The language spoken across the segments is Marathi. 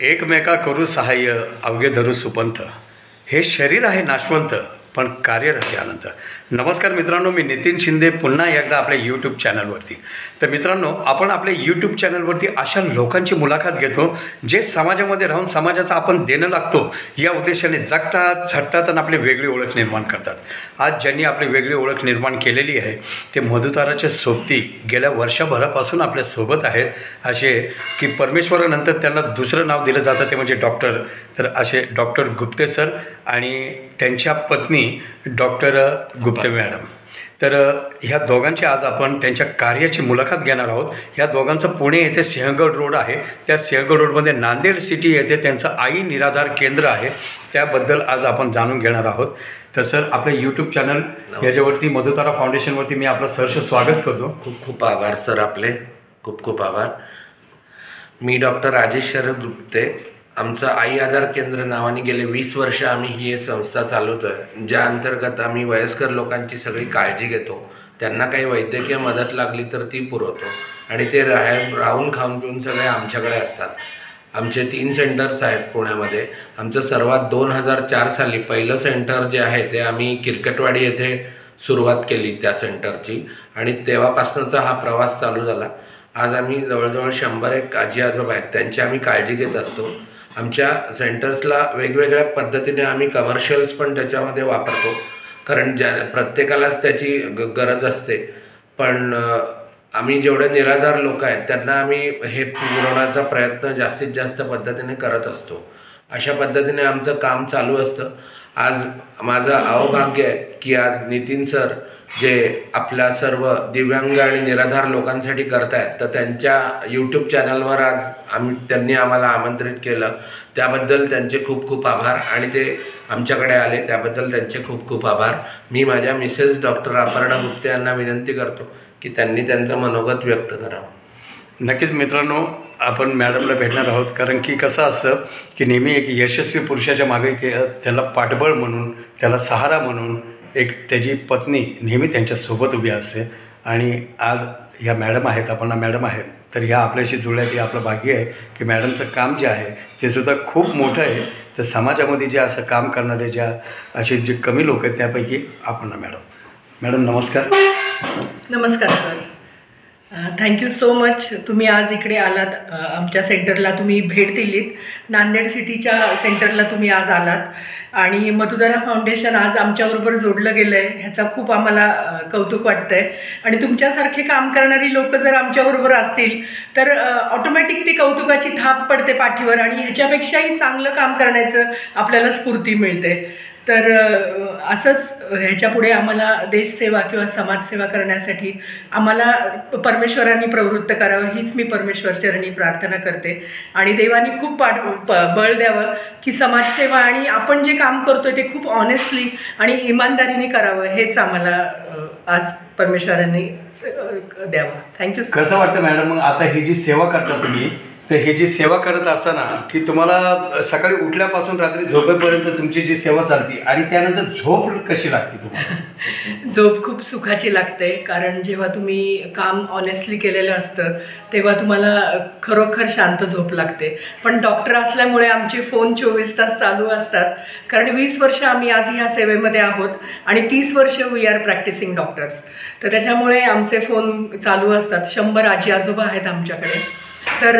एकमेका करू सहाय्य अवघे धरू सुपंथ. हे शरीर आहे नाशवंत पण कार्यरत आहे अनंत. नमस्कार मित्रांनो, मी नितीन शिंदे पुन्हा एकदा आपल्या यूट्यूब चॅनलवरती. तर मित्रांनो, आपण आपल्या यूट्यूब चॅनलवरती अशा लोकांची मुलाखत घेतो जे समाजामध्ये राहून समाजाचं आपण देणं लागतो या उद्देशाने जगतात, झटतात आणि आपली वेगळी ओळख निर्माण करतात. आज ज्यांनी आपली वेगळी ओळख निर्माण केलेली आहे ते मधुताराच्या सोबती गेल्या वर्षभरापासून आपल्यासोबत आहेत. असे की परमेश्वरानंतर त्यांना दुसरं नाव दिलं जातं ते म्हणजे डॉक्टर. तर असे डॉक्टर गुप्ते सर आणि त्यांच्या पत्नी डॉक्टर गुप्ते मॅडम. तर ह्या दोघांची आज आपण त्यांच्या कार्याची मुलाखत घेणार आहोत. ह्या दोघांचं पुणे येथे सिंहगड रोड आहे, त्या सिंहगड रोडमध्ये नांदेड सिटी येथे त्यांचं आई निराधार केंद्र आहे. त्याबद्दल आज आपण जाणून घेणार आहोत. तर सर, आपल्या यूट्यूब चॅनल याच्यावरती मधुतारा फाउंडेशनवरती मी आपलं सहर्ष स्वागत करतो. खूप खूप आभार सर, आपले खूप खूप आभार. मी डॉक्टर राजेश शरद गुप्ते. आमचं आई आधार केंद्र नावाने गेले 20 वर्ष आम्ही ही संस्था चालवतो आहे, ज्या अंतर्गत आम्ही वयस्कर लोकांची सगळी काळजी घेतो. त्यांना काही वैद्यकीय मदत लागली तर ती पुरवतो आणि ते राहून खाऊन पिऊन सगळे आमच्याकडे असतात. आमचे 3 सेंटर्स आहेत पुण्यामध्ये. आमचं सर्वात 2004 साली पहिलं सेंटर जे आहे ते आम्ही किरकटवाडी येथे सुरुवात केली त्या सेंटरची आणि तेव्हापासूनचा हा प्रवास चालू झाला. आज आम्ही जवळजवळ 100 आजी आजोबा आहेत, त्यांची आम्ही काळजी घेत असतो. आमच्या सेंटर्सला वेगवेगळ्या पद्धतीने आम्ही कमर्शियल्स पण त्याच्यामध्ये वापरतो, कारण प्रत्येकालाच त्याची गरज असते. पण आम्ही जेवढे निराधार लोक आहेत त्यांना आम्ही हे पुरवण्याचा प्रयत्न जास्तीत जास्त पद्धतीने करत असतो. अशा पद्धतीने आमचं काम चालू असतं. आज माझं अहोभाग्य आहे की आज नितीन सर जे आपल्या सर्व दिव्यांग आणि निराधार लोकांसाठी करत आहेत, तर त्यांच्या यूट्यूब चॅनलवर आज त्यांनी आम्हाला आमंत्रित केलं. त्याबद्दल त्यांचे खूप खूप आभार आणि ते आमच्याकडे आले त्याबद्दल त्यांचे खूप खूप आभार. मी माझ्या मिसेस डॉक्टर अपर्णा गुप्ते यांना विनंती करतो की त्यांनी त्यांचं मनोगत व्यक्त करावं. नक्कीच मित्रांनो, आपण मॅडमला भेटणार आहोत, कारण की कसं असतं की नेहमी एक यशस्वी पुरुषाच्या मागे त्याला पाठबळ म्हणून, त्याला सहारा म्हणून एक त्याची पत्नी नेहमी त्यांच्यासोबत उभी असते. आणि आज ह्या मॅडम आहेत, आपण मॅडम आहेत, तर ह्या आपल्याशी जुळल्यात हे आपलं भाग्य आहे की मॅडमचं काम जे आहे ते सुद्धा खूप मोठं आहे. तर समाजामध्ये जे असं काम करणारे ज्या असे जे कमी लोक आहेत त्यापैकी आपण मॅडम नमस्कार. नमस्कार सर, थँक्यू सो मच. तुम्ही आज इकडे आलात, आमच्या सेंटरला तुम्ही भेट दिलीत. नांदेड सिटीच्या सेंटरला तुम्ही आज आलात आणि मधुतारा फाउंडेशन आज आमच्याबरोबर जोडलं गेलं आहे, ह्याचा खूप आम्हाला कौतुक वाटतं आहे. आणि तुमच्यासारखे काम करणारी लोक जर आमच्याबरोबर असतील तर ऑटोमॅटिक ती कौतुकाची थाप पडते पाठीवर आणि ह्याच्यापेक्षाही चांगलं काम करण्याचं आपल्याला स्फूर्ती मिळते. तर असंच ह्याच्यापुढे आम्हाला देशसेवा किंवा समाजसेवा करण्यासाठी आम्हाला परमेश्वरांनी प्रवृत्त करावं हीच मी परमेश्वरचरणी प्रार्थना करते. आणि देवानी खूप बळ द्यावं की समाजसेवा आणि आपण जे काम करतो आहे ते खूप ऑनेस्टली आणि इमानदारीने करावं, हेच आम्हाला आज परमेश्वरांनी द्यावं. थँक्यू. कसं वाटतं मॅडम, मग आता ही जी सेवा करता तुम्ही, तर ही जी सेवा करत असताना की तुम्हाला सकाळी उठल्यापासून रात्री झोपेपर्यंत तुमची जी सेवा चालते आणि त्यानंतर झोप कशी लागते तुम्हाला? झोप खूप सुखाची लागते, कारण जेव्हा तुम्ही काम ऑनेस्टली केलेलं असतं तेव्हा तुम्हाला खरोखर शांत झोप लागते. पण डॉक्टर असल्यामुळे आमचे फोन 24 तास चालू असतात, कारण 20 वर्ष आम्ही आज ह्या सेवेमध्ये आहोत आणि 30 वर्ष वी आर प्रॅक्टिसिंग डॉक्टर्स. तर त्याच्यामुळे आमचे फोन चालू असतात. 100 आजी आजोबा आहेत आमच्याकडे. तर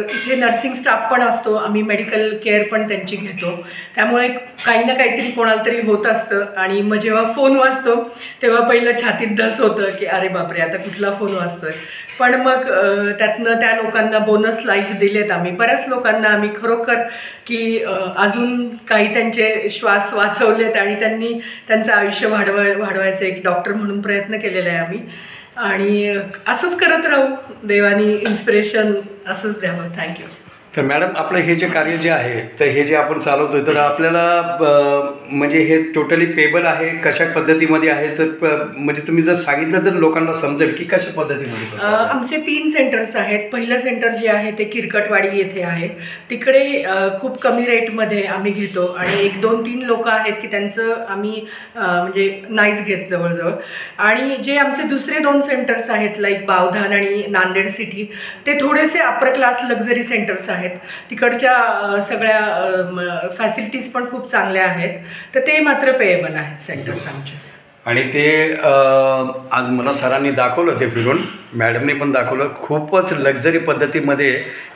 इथे नर्सिंग स्टाफ पण असतो, आम्ही मेडिकल केअर पण त्यांची घेतो. त्यामुळे काही ना काहीतरी कोणाला तरी होत असतं आणि मग जेव्हा फोन वाजतो तेव्हा पहिलं छातीत धस होतं की अरे बापरे, आता कुठला फोन वाजतोय. पण मग त्यातनं त्या लोकांना बोनस लाईफ दिलेत आम्ही, बऱ्याच लोकांना आम्ही खरोखर की अजून काही त्यांचे श्वास वाचवलेत आणि त्यांनी त्यांचं आयुष्य वाढवायचं एक डॉक्टर म्हणून प्रयत्न केलेला आहे आम्ही. आणि असंच करत राहू, देवानी इन्स्पिरेशन असंच द्यावं. थँक्यू. तर मॅडम, आपलं हे जे कार्य जे आहे तर हे जे आपण चालवतो आहे तर आपल्याला म्हणजे हे टोटली पेबल आहे, कशा पद्धतीमध्ये आहे? तर म्हणजे तुम्ही जर सांगितलं तर लोकांना समजेल की कशा पद्धतीमध्ये. आमचे 3 सेंटर्स आहेत. पहिलं सेंटर जे आहे ते किरकटवाडी येथे आहे. तिकडे खूप कमी रेटमध्ये आम्ही घेतो आणि 1-2-3 लोक आहेत की त्यांचं आम्ही म्हणजे नाहीच घेत जवळजवळ. आणि जे आमचे दुसरे 2 सेंटर्स आहेत लाईक बावधान आणि नांदेड सिटी, ते थोडेसे अपर क्लास लक्झरी सेंटर्स आहेत. आहेत, तिकडच्या सगळ्या फॅसिलिटीज पण खूप चांगल्या आहेत, तर ते मात्र पेएबल आहेत सेंटर्स आमचे. आणि ते आज मला सरांनी दाखवलं, ते फिरून मॅडमने पण दाखवलं. खूपच लक्झरी पद्धतीमध्ये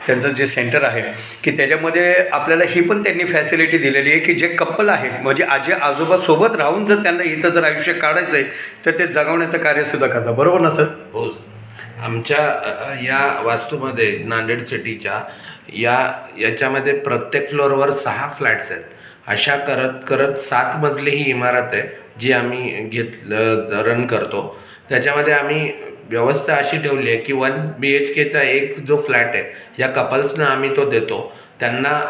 त्यांचं जे सेंटर आहे की त्याच्यामध्ये आपल्याला ही पण त्यांनी फॅसिलिटी दिलेली आहे की जे कपल आहेत म्हणजे आजी आजोबा सोबत राहून जर त्यांना इथं जर आयुष्य काढायचं आहे तर ते जगवण्याचं कार्यसुद्धा करतात. बरोबर ना सर? हो. आमच्या या वास्तूमध्ये नांदेड सिटीच्या याच्यामध्ये प्रत्येक फ्लोअरवर 6 फ्लॅट्स आहेत. अशा करत करत 7 मजली ही इमारत आहे जी आम्ही रन करतो. त्याच्यामध्ये आम्ही व्यवस्था अशी ठेवली आहे की 1 BHKचा एक जो फ्लॅट आहे या कपल्सना आम्ही तो देतो. त्यांना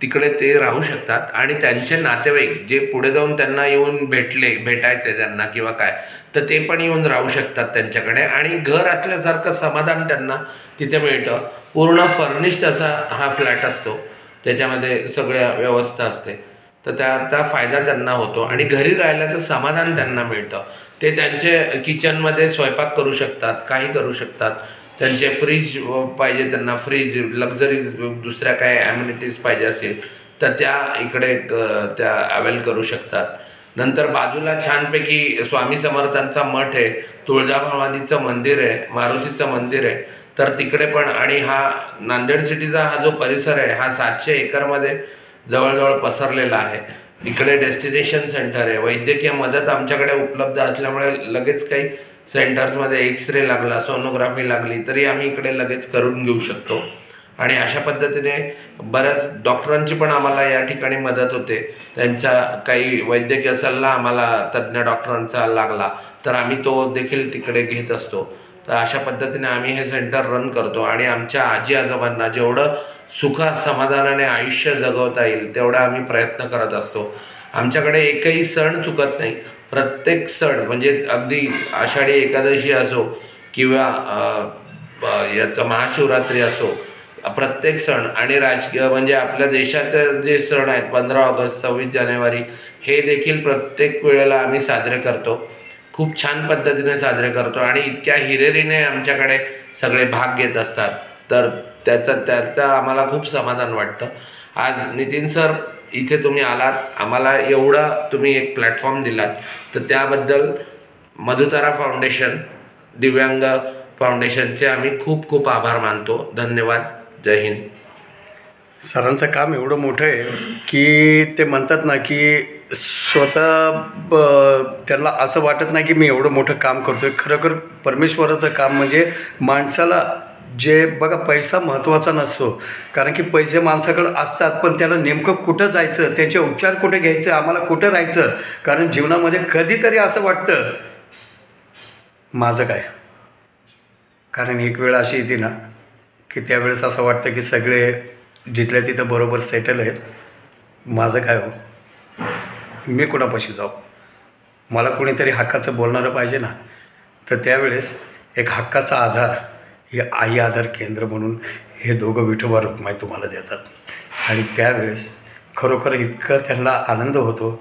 तिकडे ते राहू शकतात आणि त्यांचे नातेवाईक जे पुढे जाऊन त्यांना येऊन भेटायचे त्यांना किंवा काय, तर ते पण येऊन राहू शकतात त्यांच्याकडे आणि घर असल्यासारखं समाधान त्यांना तिथे मिळतं. पूर्ण फर्निश्ड असा हा फ्लॅट असतो, त्याच्यामध्ये सगळ्या व्यवस्था असते, तर त्याचा फायदा त्यांना होतो आणि घरी राहिल्याचं समाधान त्यांना मिळतं. ते त्यांचे किचनमध्ये स्वयंपाक करू शकतात, काही करू शकतात. त्यांचे फ्रीज पाहिजे त्यांना, फ्रीज लक्झरीज दुसऱ्या काय ॲम्युनिटीज पाहिजे असेल तर त्या इकडे त्या अवेल करू शकतात. नंतर बाजूला छानपैकी स्वामी समर्थांचा मठ आहे, तुळजाभवानीचं मंदिर आहे, मारुतीचं मंदिर आहे, तर तिकडे पण. आणि हा नांदेड सिटीचा हा जो परिसर आहे हा 700 एकरमध्ये जवळजवळ पसरलेला आहे. इकडे डेस्टिनेशन सेंटर आहे, वैद्यकीय मदत आमच्याकडे उपलब्ध असल्यामुळे लगेच काही सेंटर्समध्ये एक्सरे लागला, सोनोग्राफी लागली तरी आम्ही इकडे लगेच करून घेऊ शकतो. आणि अशा पद्धतीने बऱ्याच डॉक्टरांची पण आम्हाला या ठिकाणी मदत होते. त्यांचा काही वैद्यकीय सल्ला आम्हाला तज्ज्ञ डॉक्टरांचा लागला तर आम्ही तो देखील तिकडे घेत असतो. तर अशा पद्धतीने आम्ही हे सेंटर रन करतो आणि आमच्या आजी आजोबांना जेवढं सुख समाधानाने आयुष्य जगवता येईल तेवढा आम्ही प्रयत्न करत असतो. आमच्याकडे एकही सण चुकत नाही. प्रत्येक सण म्हणजे अगदी आषाढी एकादशी असो किंवा याचं महाशिवरात्री असो, प्रत्येक सण आणि राजकीय म्हणजे आपल्या देशाचे जे सण आहेत 15 ऑगस्ट 26 जानेवारी हे देखील प्रत्येक वेळेला आम्ही साजरे करतो. खूप छान पद्धतीने साजरे करतो आणि इतक्या हिरिरीने आमच्याकडे सगळे भाग घेत असतात, तर त्याचं आम्हाला खूप समाधान वाटतं. आज नितीन सर इथे तुम्ही आलात, आम्हाला एवढा तुम्ही एक प्लॅटफॉर्म दिलात, तर त्याबद्दल मधुतारा फाउंडेशन, दिव्यांग फाउंडेशनचे आम्ही खूप खूप आभार मानतो. धन्यवाद. जय हिंद. सरांचं काम एवढं मोठं आहे की ते म्हणतात ना की स्वतः त्यांना असं वाटत नाही की मी एवढं मोठं काम करतो आहे. खरोखर परमेश्वराचं काम म्हणजे माणसाला जे बघा पैसा महत्त्वाचा नसतो, कारण की पैसे माणसाकडं असतात पण त्याला नेमकं कुठं जायचं, त्यांचे उपचार कुठे घ्यायचं, आम्हाला कुठं राहायचं. कारण जीवनामध्ये कधीतरी असं वाटतं माझं काय, कारण एक वेळ अशी येते ना की त्यावेळेस असं वाटतं की सगळे जिथल्या तिथं बरोबर सेटल आहेत, माझं काय हो, मी कोणापाशी जाऊ, मला कोणीतरी हक्काचं बोलणारं पाहिजे ना. तर त्यावेळेस एक हक्काचा आधार हे आई आधार केंद्र म्हणून हे दोघं विठोबा रुक्माई तुम्हाला देतात. आणि त्यावेळेस खरोखर इतकं त्यांना आनंद होतो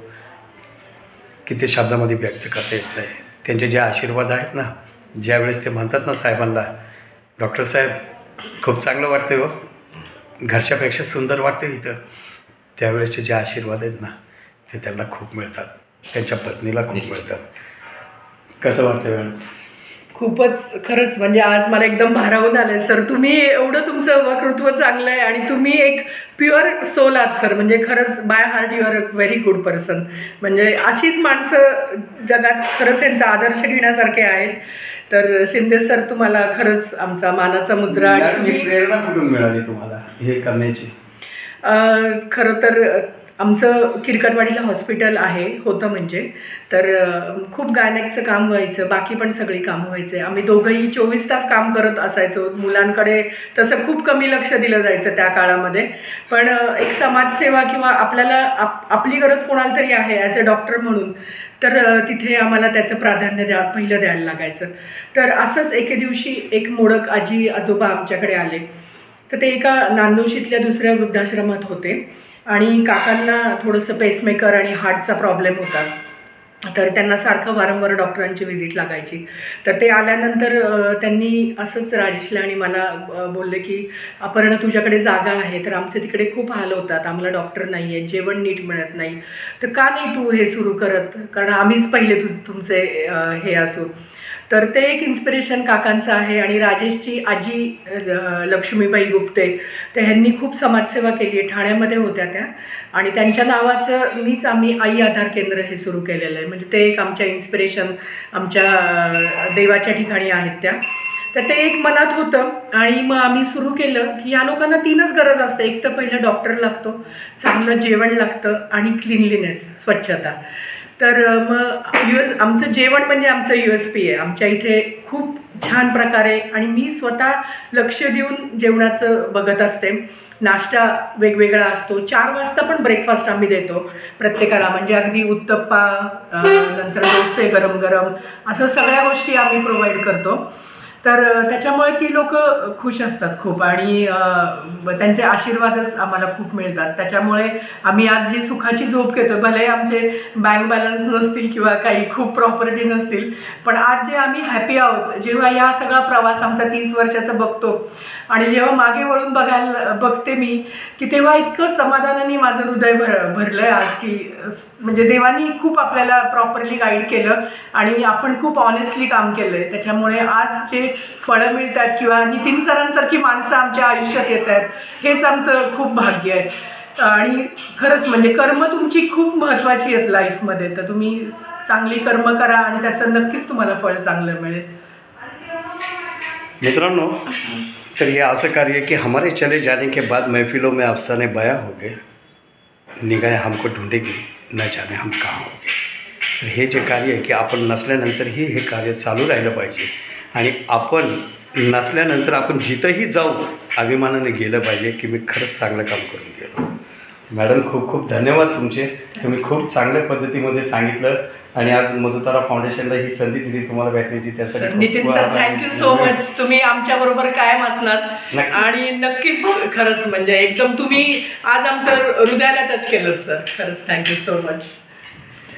की ते शब्दामध्ये व्यक्त करता येत नाही. त्यांचे जे आशीर्वाद आहेत ना, ज्यावेळेस ते म्हणतात ना साहेबांना, डॉक्टर साहेब खूप चांगलं वाटतं हो, घरच्यापेक्षा सुंदर वाटतं इथं, त्यावेळेसचे जे आशीर्वाद आहेत ना ते त्यांना खूप मिळतात, त्यांच्या पत्नीला खूप मिळतात. कसं वाटतं मॅडम? खूपच खरंच म्हणजे आज मला एकदम भारावून आलं सर. तुम्ही एवढं तुमचं वक्तृत्व चांगलं आहे आणि तुम्ही एक प्युअर सोल आहात सर. म्हणजे खरंच by heart you are a very good person. म्हणजे अशीच माणसं जगात खरंच यांचा आदर्श घेण्यासारखे आहेत. तर शिंदे सर तुम्हाला खरंच आमचा मानाचा मुजरा. आणि तुम्ही प्रेरणा कुठून मिळाली तुम्हाला हे करण्याची? खरं तर आमचं किरकटवाडीला हॉस्पिटल होतं म्हणजे, तर खूप गायनेकचं काम व्हायचं, बाकी पण सगळी कामं व्हायचे. आम्ही दोघंही 24 तास काम करत असायचो. मुलांकडे तसं खूप कमी लक्ष दिलं जायचं त्या काळामध्ये, पण एक समाजसेवा किंवा आपल्याला आपली गरज कोणाला तरी आहे ॲज अ डॉक्टर म्हणून, तर तिथे आम्हाला त्याचं प्राधान्य पहिलं द्यायला लागायचं. तर असंच एके दिवशी एक मोडक आजी आजोबा आमच्याकडे आले. तर ते एका नांदोशीतल्या दुसऱ्या वृद्धाश्रमात होते आणि काकांना थोडंसं पेसमेकर आणि हार्टचा प्रॉब्लेम होता. तर त्यांना सारखं वारंवार डॉक्टरांची व्हिजिट लागायची. तर ते आल्यानंतर त्यांनी असंच राजेशला आणि मला बोलले की अपर्णा तुझ्याकडे जागा आहे, तर आमचे तिकडे खूप हाल होतात, आम्हाला डॉक्टर नाही आहे, जेवण नीट मिळत नाही, तर का नाही तू हे सुरू करत, कारण आम्हीच पहिले तुमचे हे असू. तर ते एक इन्स्पिरेशन काकांचं आहे. आणि राजेशची आजी लक्ष्मीबाई गुप्ते, तर ह्यांनी खूप समाजसेवा केली आहे, ठाण्यामध्ये होत्या त्या, आणि त्यांच्या नावाचं मीच आम्ही आई आधार केंद्र हे सुरू केलेलं आहे. म्हणजे ते एक आमच्या इन्स्पिरेशन आमच्या देवाच्या ठिकाणी आहेत त्या. तर ते एक मनात होतं आणि मग आम्ही सुरू केलं की या लोकांना 3च गरज असते. एक तर पहिलं डॉक्टर लागतो, चांगलं जेवण लागतं आणि क्लिनलीनेस, स्वच्छता. तर मग आमचं जेवण म्हणजे आमचं USP आहे. आमच्या इथे खूप छान प्रकारे, आणि मी स्वतः लक्ष देऊन जेवणाचं बघत असते. नाश्ता वेगवेगळा असतो, 4 वाजता पण ब्रेकफास्ट आम्ही देतो प्रत्येकाला, म्हणजे अगदी उत्तप्पा, नंतर डोसे गरम गरम, असं सगळ्या गोष्टी आम्ही प्रोव्हाइड करतो. तर त्याच्यामुळे ती लोक खुश असतात खूप, आणि त्यांचे आशीर्वादच आम्हाला खूप मिळतात. त्याच्यामुळे आम्ही आज जी सुखाची झोप घेतो, भले आमचे बँक बॅलन्स नसतील किंवा काही खूप प्रॉपर्टी नसतील, पण आज जे आम्ही हॅपी आहोत, जेव्हा या सगळा प्रवास आमचा 30 वर्षाचा बघतो आणि जेव्हा मागे वळून बघते मी, की तेव्हा इतकं समाधानाने माझं हृदय भरलं आहे आज, की म्हणजे देवानी खूप आपल्याला प्रॉपरली गाईड केलं आणि आपण खूप ऑनेस्टली काम केलं आहे. त्याच्यामुळे आज जे फळं मिळतात किंवा नितीन सरांसारखी माणसं आमच्या आयुष्यात येत आहेत, हेच आमचं खूप भाग्य आहे. आणि खरंच म्हणजे कर्म तुमची खूप महत्त्वाची आहेत लाईफमध्ये. तर तुम्ही चांगली कर्म करा आणि त्याचं नक्कीच तुम्हाला फळ चांगलं मिळेल. मित्रांनो, तर ये असं कार्य कि हमारे चले जाने के बाद महफिलों में अफसाने बयां हो गए, निगाहें हमको ढूंढेगी न जाने हम कहाँ होगे. तर हे जे कार्य आहे की आपण नसल्यानंतरही हे कार्य चालू राहिलं पाहिजे, आणि आपण नसल्यानंतर आपण जिथंही जाऊ अभिमानाने गेलं पाहिजे की मी खरंच चांगलं काम करून गेलो. मॅडम, खूप खूप धन्यवाद तुमचे. तुम्ही खूप चांगल्या पद्धतीमध्ये सांगितलं आणि आज मधुतारा फाउंडेशनला ही संधी दिली तुम्हाला भेटण्याची, त्यासाठी Nitin sir thank you so much. तुम्ही आमच्याबरोबर कायम असणार आणि नक्कीच खरंच म्हणजे एकदम तुम्ही आज आमचं हृदयाला टच केलं सर. खरंच थँक्यू सो मच.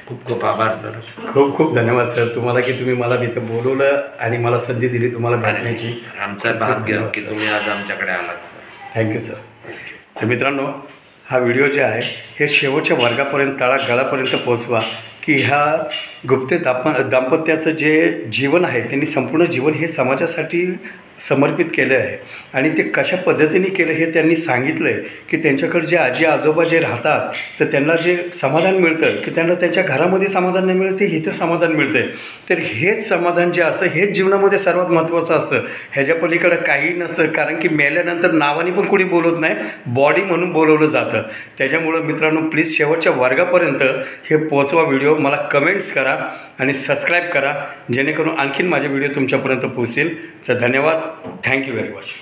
खूप खूप आभार सर. खूप खूप धन्यवाद सर तुम्हाला की तुम्ही मला तिथं बोलवलं आणि मला संधी दिली तुम्हाला भेटण्याची. आमचं भाग्य की तुम्ही आज आमच्याकडे आलात सर. Thank you sir. तर मित्रांनो, हा व्हिडिओ जे आहे हे शेवटच्या वर्गापर्यंत, तळागाळापर्यंत पोचवा की ह्या गुप्ते दाम्पत्याचं जे जीवन आहे त्यांनी संपूर्ण जीवन हे समाजासाठी समर्पित केलं आहे, आणि ते कशा पद्धतीने केलं हे त्यांनी सांगितलं आहे की त्यांच्याकडे जे आजी आजोबा जे राहतात तर त्यांना जे समाधान मिळतं की त्यांना त्यांच्या घरामध्ये समाधान नाही मिळत, ते इथं समाधान मिळतं आहे. तर हेच समाधान जे असतं हेच जीवनामध्ये सर्वात महत्त्वाचं असतं. ह्याच्या पलीकडं काही नसतं, कारण की मेल्यानंतर नावाने पण कोणी बोलत नाही, बॉडी म्हणून बोलवलं जातं. त्याच्यामुळं मित्रांनो, प्लीज शेवटच्या वर्गापर्यंत हे पोचवा व्हिडिओ, मला कमेंट्स करा आणि सबस्क्राईब करा, जेणेकरून आणखीन माझे व्हिडिओ तुमच्यापर्यंत पोहोचतील. तर धन्यवाद. Thank you very much.